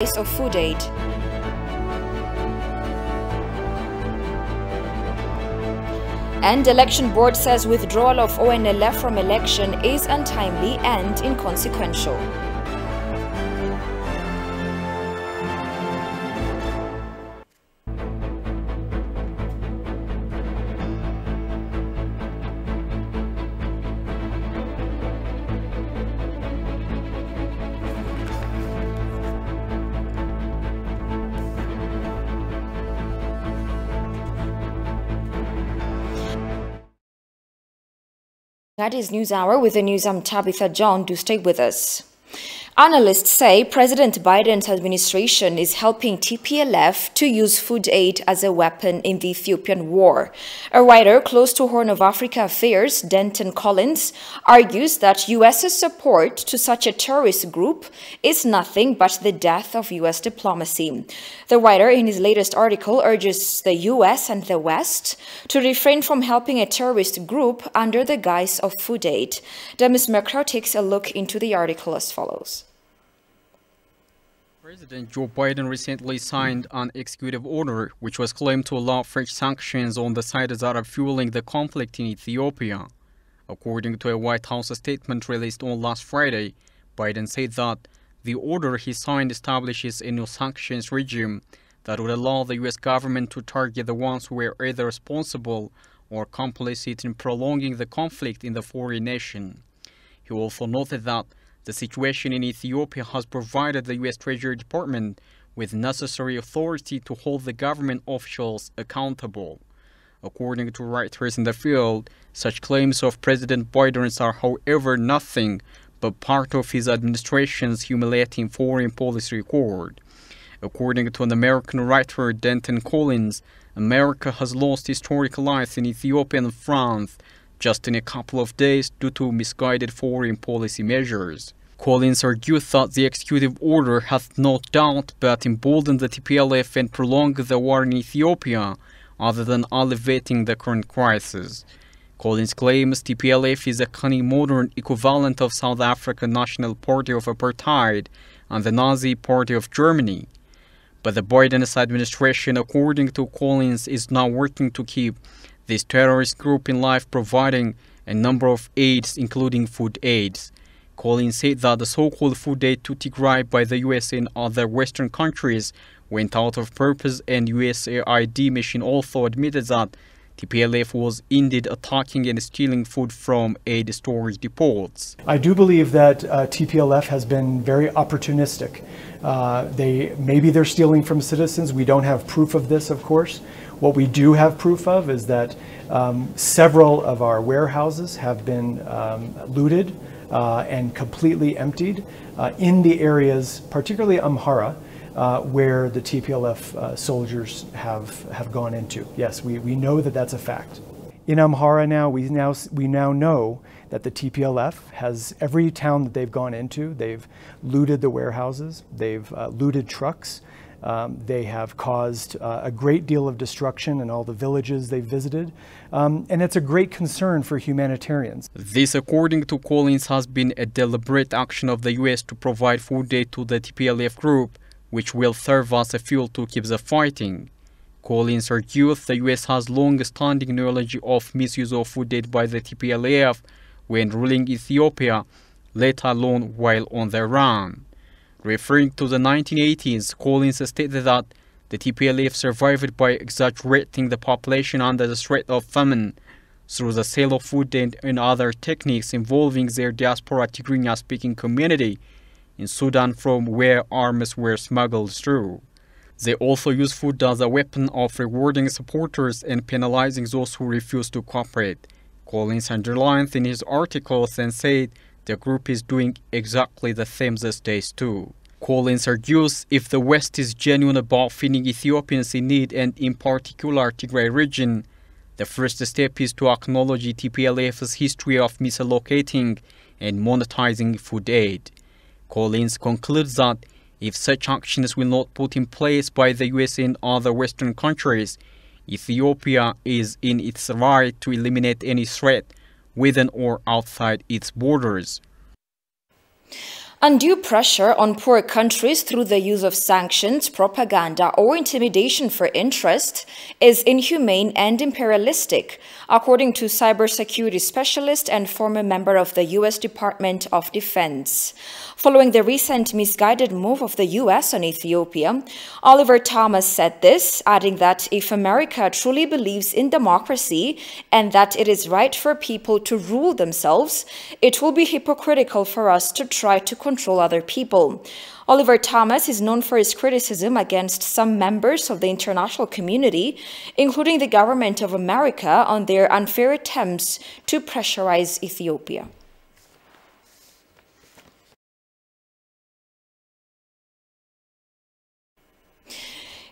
of food aid. And Election Board says withdrawal of ONLF from election is untimely and inconsequential. That is News Hour. With the news, I'm Tabitha John. Do stay with us. Analysts say President Biden's administration is helping TPLF to use food aid as a weapon in the Ethiopian war. A writer close to Horn of Africa affairs, Denton Collins, argues that U.S.'s support to such a terrorist group is nothing but the death of U.S. diplomacy. The writer, in his latest article, urges the U.S. and the West to refrain from helping a terrorist group under the guise of food aid. Demis Mekro takes a look into the article as follows. President Joe Biden recently signed an executive order which was claimed to allow fresh sanctions on the sides that are fueling the conflict in Ethiopia. According to a White House statement released on last Friday, Biden said that the order he signed establishes a new sanctions regime that would allow the U.S. government to target the ones who were either responsible or complicit in prolonging the conflict in the foreign nation. He also noted that the situation in Ethiopia has provided the U.S. Treasury Department with necessary authority to hold the government officials accountable. According to writers in the field, such claims of President Biden's are, however, nothing but part of his administration's humiliating foreign policy record. According to an American writer, Denton Collins, America has lost historic allies in Ethiopia and France just in a couple of days due to misguided foreign policy measures. Collins argued that the executive order has no doubt but emboldened the TPLF and prolonged the war in Ethiopia, other than alleviating the current crisis. Collins claims TPLF is a cunning modern equivalent of South African National Party of Apartheid and the Nazi Party of Germany. But the Biden administration, according to Collins, is now working to keep this terrorist group in life, providing a number of aids, including food aids. Collins said that the so-called food aid to Tigray by the US and other Western countries went out of purpose, and USAID mission also admitted that TPLF was indeed attacking and stealing food from aid storage depots. I do believe that TPLF has been very opportunistic. Maybe they're stealing from citizens. We don't have proof of this, of course. What we do have proof of is that several of our warehouses have been looted and completely emptied in the areas, particularly Amhara, where the TPLF soldiers have gone into. Yes, we know that that's a fact. In Amhara now, we now know that the TPLF has, every town that they've gone into, they've looted the warehouses, they've looted trucks, they have caused a great deal of destruction in all the villages they've visited, and it's a great concern for humanitarians. This, according to Collins, has been a deliberate action of the U.S. to provide food aid to the TPLF group, which will serve as a fuel to keep the fighting. Collins argues the U.S. has long-standing knowledge of misuse of food aid by the TPLF when ruling Ethiopia, let alone while on the run. Referring to the 1980s, Collins stated that the TPLF survived by exaggerating the population under the threat of famine through the sale of food and other techniques involving their diaspora Tigrinya-speaking community in Sudan, from where arms were smuggled through. They also use food as a weapon of rewarding supporters and penalizing those who refuse to cooperate. Collins underlined in his articles and said the group is doing exactly the same these days too. Collins argues if the West is genuine about feeding Ethiopians in need, and in particular Tigray region, the first step is to acknowledge TPLF's history of misallocating and monetizing food aid. Collins concludes that if such actions will not put in place by the US and other Western countries, Ethiopia is in its right to eliminate any threat within or outside its borders. Undue pressure on poor countries through the use of sanctions, propaganda, or intimidation for interest is inhumane and imperialistic, according to cybersecurity specialist and former member of the U.S. Department of Defense. Following the recent misguided move of the U.S. on Ethiopia, Oliver Thomas said this, adding that if America truly believes in democracy and that it is right for people to rule themselves, it will be hypocritical for us to try to control other people. Oliver Thomas is known for his criticism against some members of the international community, including the government of America, on their unfair attempts to pressurize Ethiopia.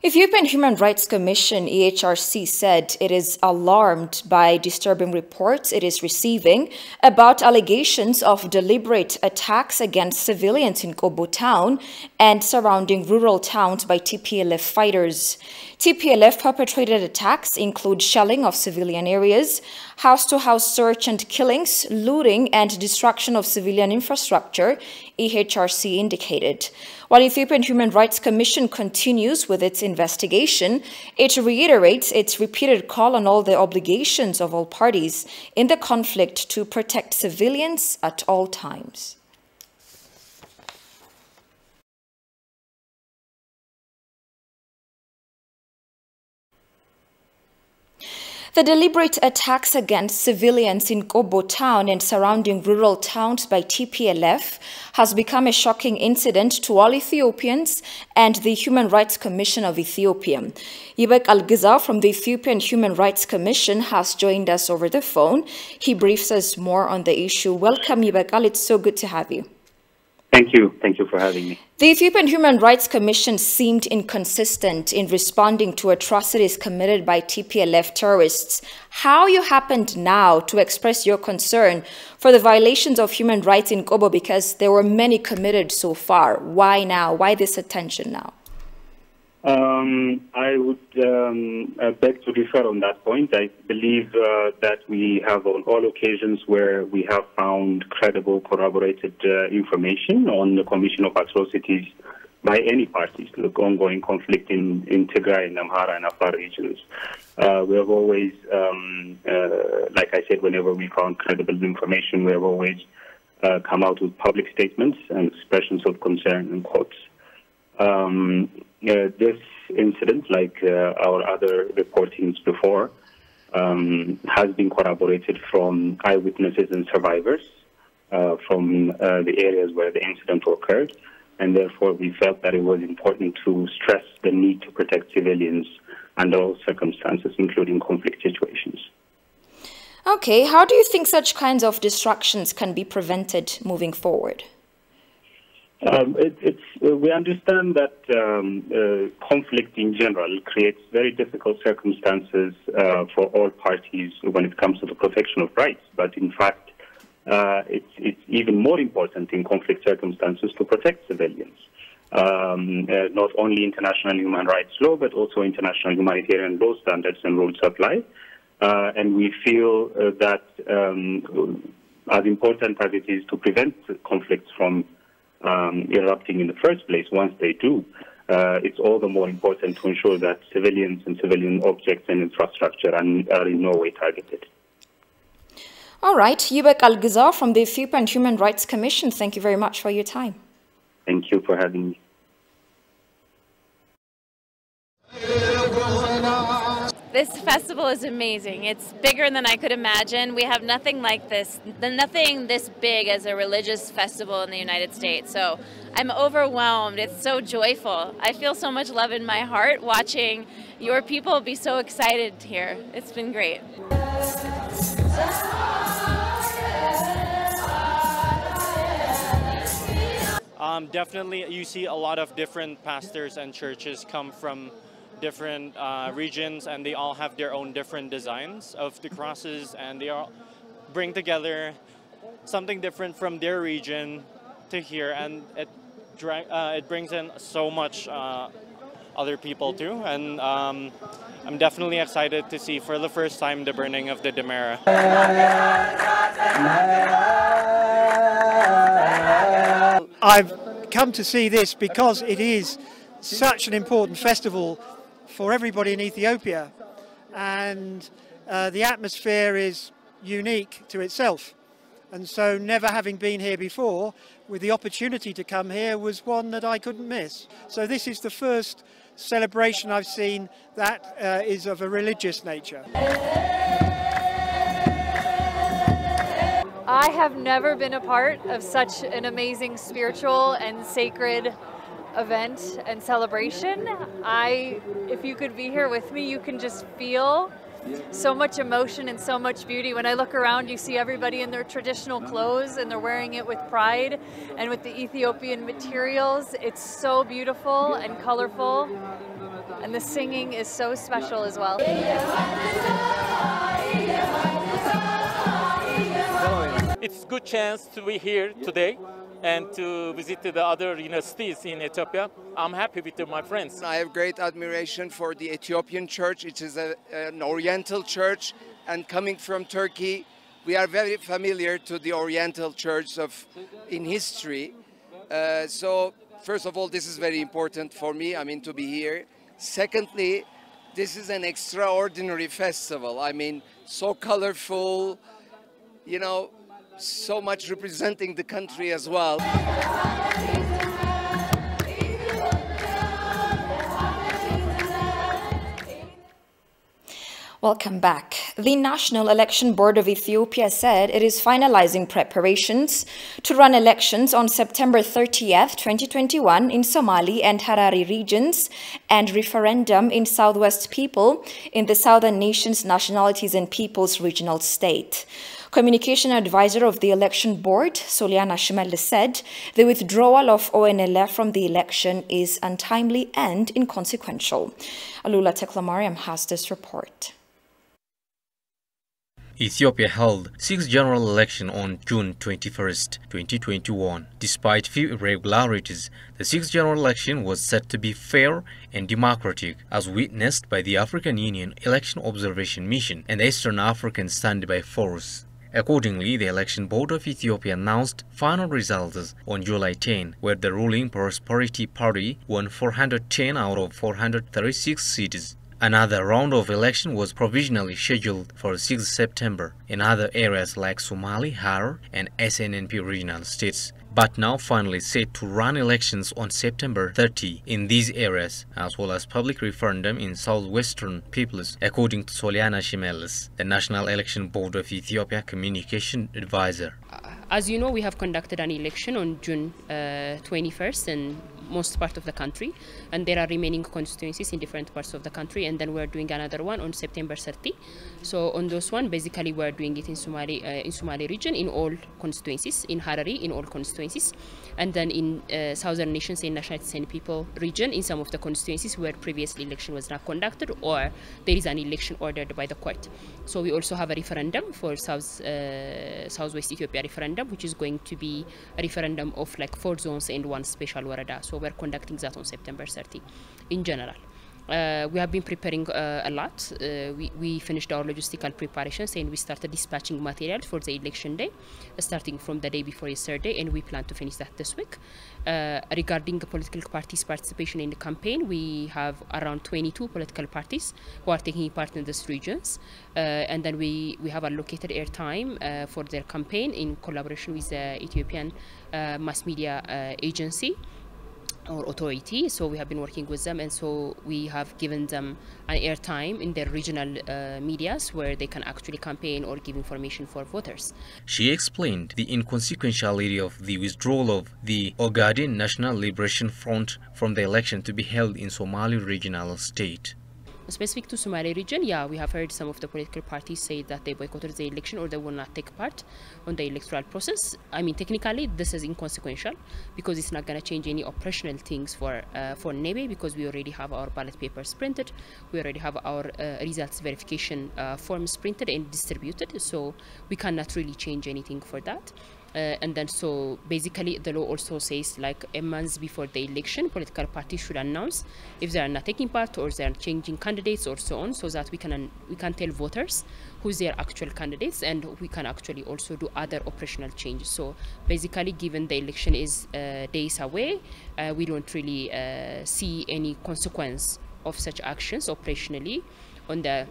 Ethiopian Human Rights Commission, EHRC, said it is alarmed by disturbing reports it is receiving about allegations of deliberate attacks against civilians in Kobo town and surrounding rural towns by TPLF fighters. TPLF perpetrated attacks include shelling of civilian areas, house-to-house search and killings, looting, and destruction of civilian infrastructure, EHRC indicated. While Ethiopian Human Rights Commission continues with its investigation, it reiterates its repeated call on all the obligations of all parties in the conflict to protect civilians at all times. The deliberate attacks against civilians in Kobo town and surrounding rural towns by TPLF has become a shocking incident to all Ethiopians and the Human Rights Commission of Ethiopia. Yibek Al-Giza from the Ethiopian Human Rights Commission has joined us over the phone. He briefs us more on the issue. Welcome, Yibek Al. It's so good to have you. Thank you. Thank you for having me. The Ethiopian Human Rights Commission seemed inconsistent in responding to atrocities committed by TPLF terrorists. How you happened now to express your concern for the violations of human rights in Kobo, because there were many committed so far. Why now? Why this attention now? I would beg to differ on that point. I believe that we have on all occasions where we have found credible corroborated information on the commission of atrocities by any parties to the ongoing conflict in Tigray and Amhara and Afar regions. We have always, like I said, whenever we found credible information, we have always come out with public statements and expressions of concern and quotes. This incident, like our other reportings before, has been corroborated from eyewitnesses and survivors from the areas where the incident occurred, and therefore we felt that it was important to stress the need to protect civilians under all circumstances, including conflict situations. Okay, how do you think such kinds of distractions can be prevented moving forward? We understand that conflict in general creates very difficult circumstances for all parties when it comes to the protection of rights. But in fact, it's even more important in conflict circumstances to protect civilians. Not only international human rights law, but also international humanitarian law standards and rules apply. And we feel that as important as it is to prevent conflicts from erupting in the first place, once they do, it's all the more important to ensure that civilians and civilian objects and infrastructure are in no way targeted. All right. Yibek Al-Giza from the Ethiopian Human Rights Commission, thank you very much for your time. Thank you for having me. This festival is amazing. It's bigger than I could imagine. We have nothing like this, nothing this big as a religious festival in the United States. So I'm overwhelmed. It's so joyful. I feel so much love in my heart watching your people be so excited here. It's been great. Definitely, you see a lot of different pastors and churches come from different regions, and they all have their own different designs of the crosses, and they all bring together something different from their region to here, and it brings in so much other people too. And I'm definitely excited to see for the first time the burning of the Demera. I've come to see this because it is such an important festival for everybody in Ethiopia, and the atmosphere is unique to itself. And so never having been here before, with the opportunity to come here was one that I couldn't miss. So this is the first celebration I've seen that is of a religious nature. I have never been a part of such an amazing spiritual and sacred event and celebration. If you could be here with me, you can just feel so much emotion and so much beauty. When I look around, you see everybody in their traditional clothes and they're wearing it with pride and with the Ethiopian materials. It's so beautiful and colorful, and the singing is so special as well. It's a good chance to be here today and to visit the other universities in Ethiopia. I'm happy with my friends. I have great admiration for the Ethiopian church. It is an Oriental church, and coming from Turkey, we are very familiar to the Oriental church in history. So first of all, this is very important for me, to be here. Secondly, this is an extraordinary festival. So colorful, so much representing the country as well. Welcome back. The National Election Board of Ethiopia said it is finalizing preparations to run elections on September 30th, 2021 in Somali and Harari regions and referendum in Southwest People in the Southern Nations Nationalities and Peoples Regional State. Communication advisor of the election board, Soliana Shimelis, said the withdrawal of ONLF from the election is untimely and inconsequential. Alula Teklamariam has this report. Ethiopia held 6th general election on June 21st, 2021. Despite few irregularities, the 6th general election was said to be fair and democratic, as witnessed by the African Union Election Observation Mission and the Eastern African Standby Force. Accordingly, the Election Board of Ethiopia announced final results on July 10, where the ruling Prosperity Party won 410 out of 436 seats. Another round of election was provisionally scheduled for 6 September in other areas like Somali, Harar, and SNNP regional states, but now finally set to run elections on September 30 in these areas, as well as public referendum in Southwestern Peoples, according to Soliana Shimelis, the National Election Board of Ethiopia communication advisor. As you know, we have conducted an election on June 21st in most part of the country, and there are remaining constituencies in different parts of the country, and then we're doing another one on September 30. So on those one, basically we're doing it in Somali region in all constituencies, in Harari in all constituencies, and then in Southern Nations and Nationalities and People region in some of the constituencies where previously election was not conducted or there is an election ordered by the court. So we also have a referendum for Southwest Ethiopia referendum, which is going to be a referendum of like 4 zones and 1 special warada. So we're conducting that on September 30 in general. We have been preparing a lot. We finished our logistical preparations and we started dispatching material for the election day, starting from the day before yesterday, and we plan to finish that this week. Regarding the political parties' participation in the campaign, we have around 22 political parties who are taking part in these regions, and then we have allocated airtime for their campaign in collaboration with the Ethiopian mass media agency or authority. So we have been working with them, and so we have given them an airtime in their regional medias where they can actually campaign or give information for voters. She explained the inconsequentiality of the withdrawal of the Ogaden National Liberation Front from the election to be held in Somali regional state. Specific to Somali region, yeah, we have heard some of the political parties say that they boycotted the election or they will not take part on the electoral process. I mean, technically, this is inconsequential because it's not going to change any operational things for NEBE, because we already have our ballot papers printed, we already have our results verification forms printed and distributed, so we cannot really change anything for that. And then so basically the law also says like a month before the election, political parties should announce if they are not taking part or they are changing candidates or so on, so that we can tell voters who's their actual candidates, and we can actually also do other operational changes. So basically, given the election is days away, we don't really see any consequence of such actions operationally on the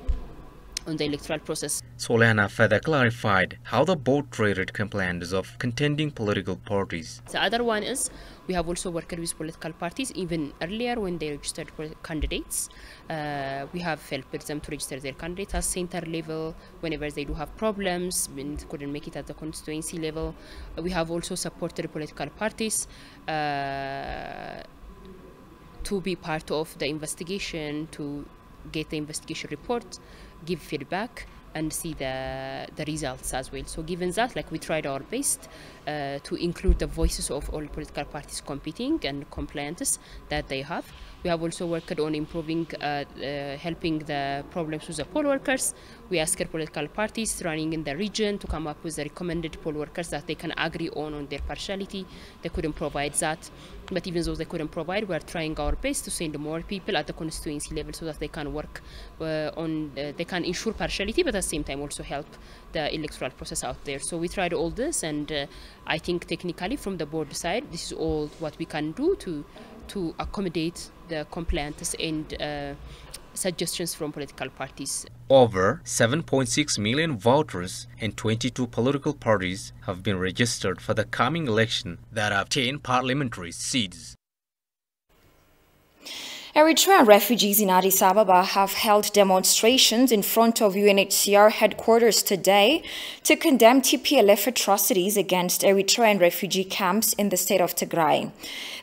electoral process. Solana further clarified how the board treated complaints of contending political parties. The other one is we have also worked with political parties even earlier when they registered candidates. We have helped them to register their candidates at center level whenever they do have problems and couldn't make it at the constituency level. We have also supported political parties to be part of the investigation, to get the investigation report, give feedback, and see the results as well. So given that, like, we tried our best to include the voices of all political parties competing and complaints that they have. We have also worked on improving, helping the problems with the poll workers. We asked political parties running in the region to come up with the recommended poll workers that they can agree on their partiality. They couldn't provide that. But even though they couldn't provide, we are trying our best to send more people at the constituency level so that they can work they can ensure partiality, but at the same time also help the electoral process out there. So we tried all this, and I think technically from the board side, this is all what we can do to accommodate the complaints and suggestions from political parties. Over 7.6 million voters and 22 political parties have been registered for the coming election that have 10 parliamentary seats. Eritrean refugees in Addis Ababa have held demonstrations in front of UNHCR headquarters today to condemn TPLF atrocities against Eritrean refugee camps in the state of Tigray.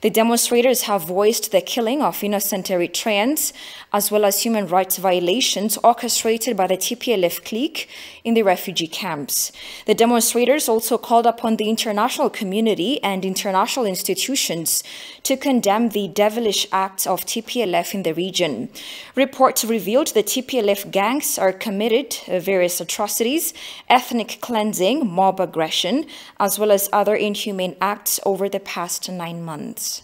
The demonstrators have voiced the killing of innocent Eritreans, as well as human rights violations orchestrated by the TPLF clique in the refugee camps. The demonstrators also called upon the international community and international institutions to condemn the devilish acts of TPLF in the region. Reports revealed the TPLF gangs are committed various atrocities, ethnic cleansing, mob aggression, as well as other inhumane acts over the past 9 months.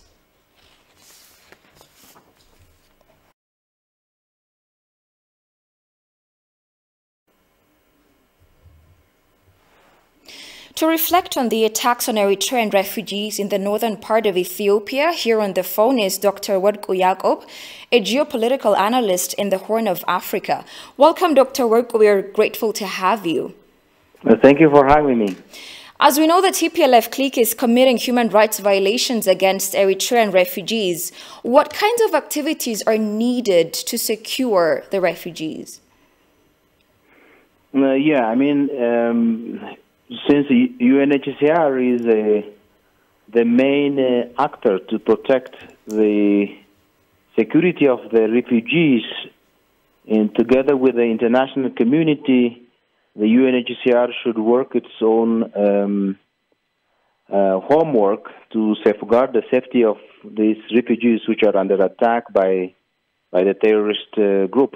To reflect on the attacks on Eritrean refugees in the northern part of Ethiopia, here on the phone is Dr. Werku Yacob, a geopolitical analyst in the Horn of Africa. Welcome, Dr. Werku. We are grateful to have you. Thank you for having me. As we know, the TPLF clique is committing human rights violations against Eritrean refugees. What kinds of activities are needed to secure the refugees? Since UNHCR is the main actor to protect the security of the refugees, and together with the international community, the UNHCR should work its own homework to safeguard the safety of these refugees which are under attack by the terrorist group.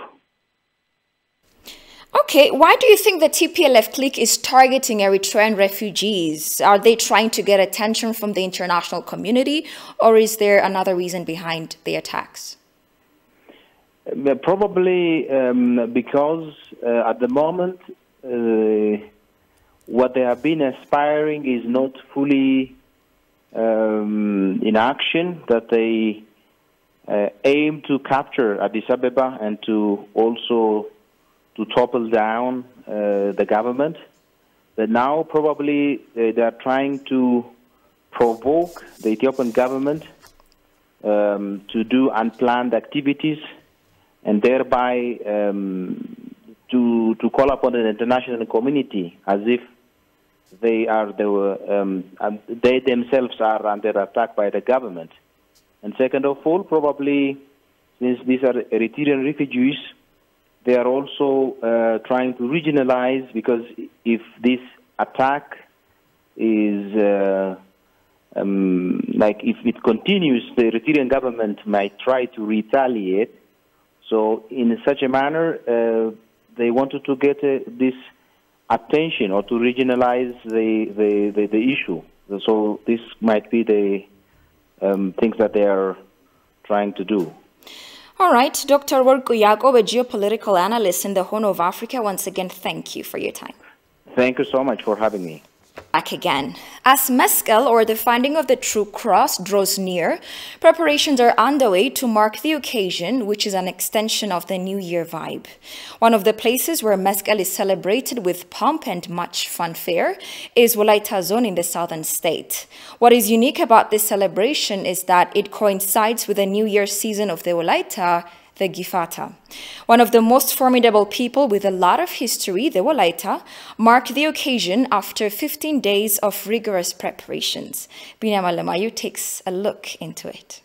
Okay, why do you think the TPLF clique is targeting Eritrean refugees? Are they trying to get attention from the international community, or is there another reason behind the attacks? Probably because at the moment what they have been aspiring is not fully in action, that they aim to capture Addis Ababa and to also to topple down the government. But now probably they are trying to provoke the Ethiopian government to do unplanned activities, and thereby to call upon the international community as if they themselves are under attack by the government. And second of all, probably since these are Eritrean refugees, they are also trying to regionalize, because if this attack is if it continues, the Eritrean government might try to retaliate. So in such a manner, they wanted to get this attention or to regionalize the issue. So this might be the things that they are trying to do. All right, Dr. Worku Yacob, a geopolitical analyst in the Horn of Africa, once again, thank you for your time. Thank you so much for having me. Back again. As Mescal, or the finding of the true cross, draws near, preparations are underway to mark the occasion, which is an extension of the New Year vibe. One of the places where Mescal is celebrated with pomp and much fanfare is Wolaita Zone in the southern state. What is unique about this celebration is that it coincides with the New Year season of the Wolaita, the Gifata. One of the most formidable people with a lot of history, the Wolaita, marked the occasion after 15 days of rigorous preparations. Binyam Alemayu takes a look into it.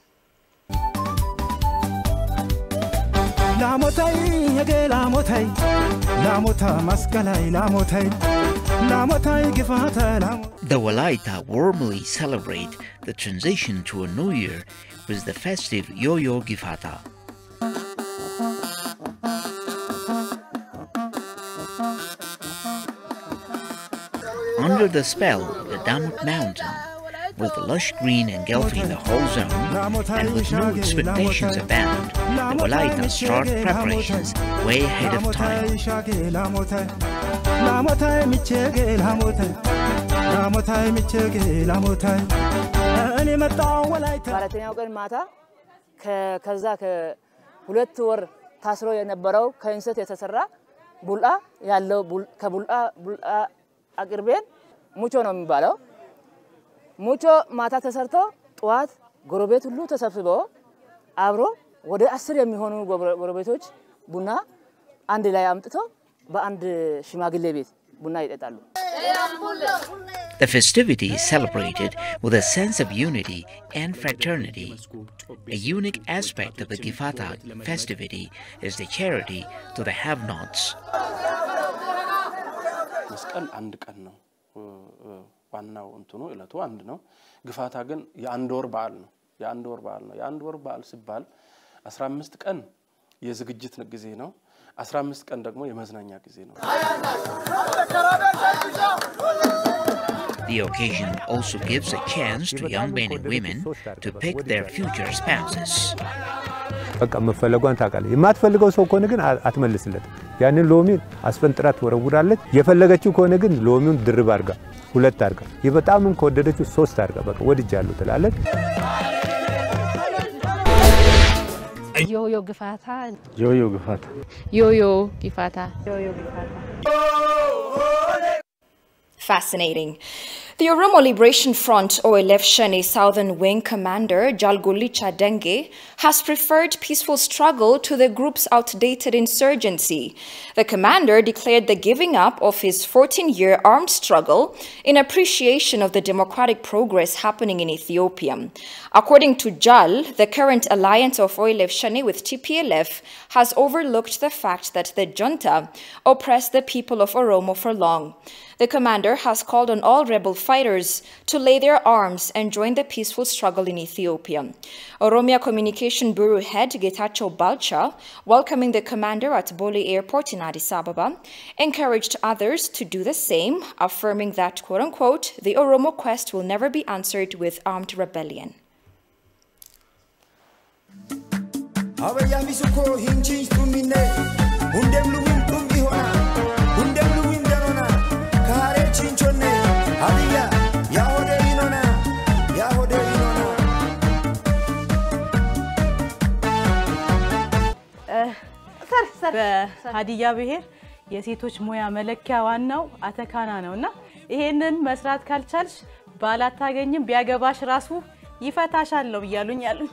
The Wolaita warmly celebrate the transition to a new year with the festive Yo-Yo Gifata. Under the spell of the Damut mountain, with lush green engulfing the whole zone, and with no expectations abound, the Wolaita start preparations way ahead of time. ታስሮ የነበረው ከእንሰት የተሰራ ቡልአ ያለው ከቡልአ አቅርቤን ሙቾ ነው የሚባለው ሙቾ ማታ ተሰርቶ ጧት ጎረቤት ሁሉ ተሰብስቦ አብሮ ወደ 10 የሚሆኑ ጎረቤቶች ቡና አንድ ላይ አምጥቶ በአንድ ሽማግሌ ቤት ቡና ይጠጣሉ The festivity is celebrated with a sense of unity and fraternity. A unique aspect of the Gifata festivity is the charity to the have-nots. መስቀል አንድ ቀን ነው ዋናው እንትኑ እለቱ አንድ ነው ግፋታ ግን የአንድ ወር በዓል ነው የአንድ ወር በዓል ሲባል 15 ቀን የዝግጅት ጊዜ ነው 15 ቀን ደግሞ የመዝናኛ ጊዜ ነው The occasion also gives a chance to young men and women to pick their future spouses. በቃ መፈለጓን ታውቃለህ የማትፈልገው ሰው ከሆነ ግን አትመልስለት ያንን ሎሚ አስፈንጥራት ወረውራለች የፈለገችው ከሆነ ግን ሎሚውን ድርብ አርጋ ሁለት አርጋ የበጣምም ከወደደችው ሶስት አርጋ በቃ ወድጃለሁ ትላለች Yo-Yo Gifata. Yo-Yo Gifata. Yo-Yo Gifata. Yo-Yo Gifata. Fascinating. The Oromo Liberation Front OLF Shani Southern Wing Commander Jalgolicha Denge has preferred peaceful struggle to the group's outdated insurgency. The commander declared the giving up of his 14-year armed struggle in appreciation of the democratic progress happening in Ethiopia. According to Jal, the current alliance of OLF Shani with TPLF has overlooked the fact that the junta oppressed the people of Oromo for long. The commander has called on all rebel fighters to lay their arms and join the peaceful struggle in Ethiopia. Oromia Communication Bureau head Getachew Balcha, welcoming the commander at Bole Airport in Addis Ababa, encouraged others to do the same, affirming that, quote-unquote, the Oromo quest will never be answered with armed rebellion. በሃዲያ ብሄር የሴቶች ሙያ መለኪያ ዋናው አተካና ነውና ይሄንን መስራት ካልቻልሽ ባላታገኝም ቢያገባሽ ራሱ ይፈታሻል ነው ይያሉኝ ያሉኝ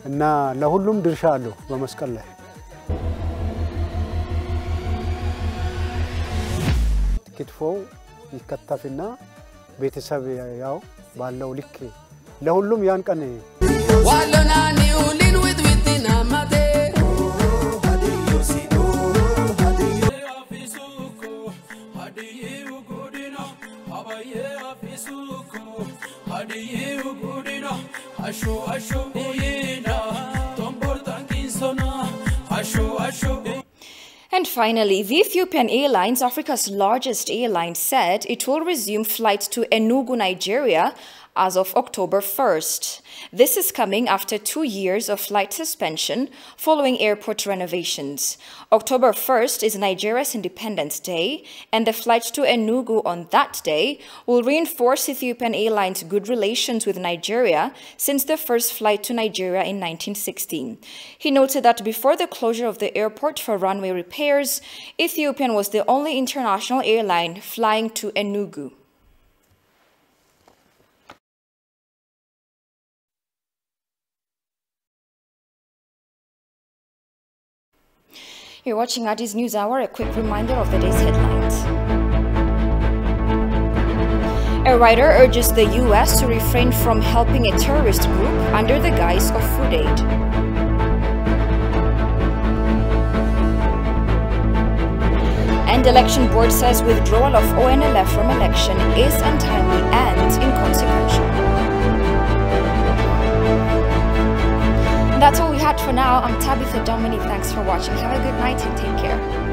እና ለሁሉም ድርሻ አለው በመስቀል ላይ ክትፎ ይከተፍና ቤተሰብ ያው ባለው ልክ ለሁሉም ያን ቀን ዋለና ኒውሊን ዊትና ማቴ And finally, the Ethiopian Airlines, Africa's largest airline, said it will resume flights to Enugu, Nigeria, as of October 1st. This is coming after 2 years of flight suspension following airport renovations. October 1st is Nigeria's Independence Day, and the flight to Enugu on that day will reinforce Ethiopian Airlines' good relations with Nigeria since the first flight to Nigeria in 1916. He noted that before the closure of the airport for runway repairs, Ethiopian was the only international airline flying to Enugu. You're watching Addis News Hour, a quick reminder of the day's headlines. A writer urges the U.S. to refrain from helping a terrorist group under the guise of food aid. And election board says withdrawal of ONLF from election is untimely and inconsequential. That's all we had for now. I'm Tabitha Domini. Thanks for watching. Have a good night and take care.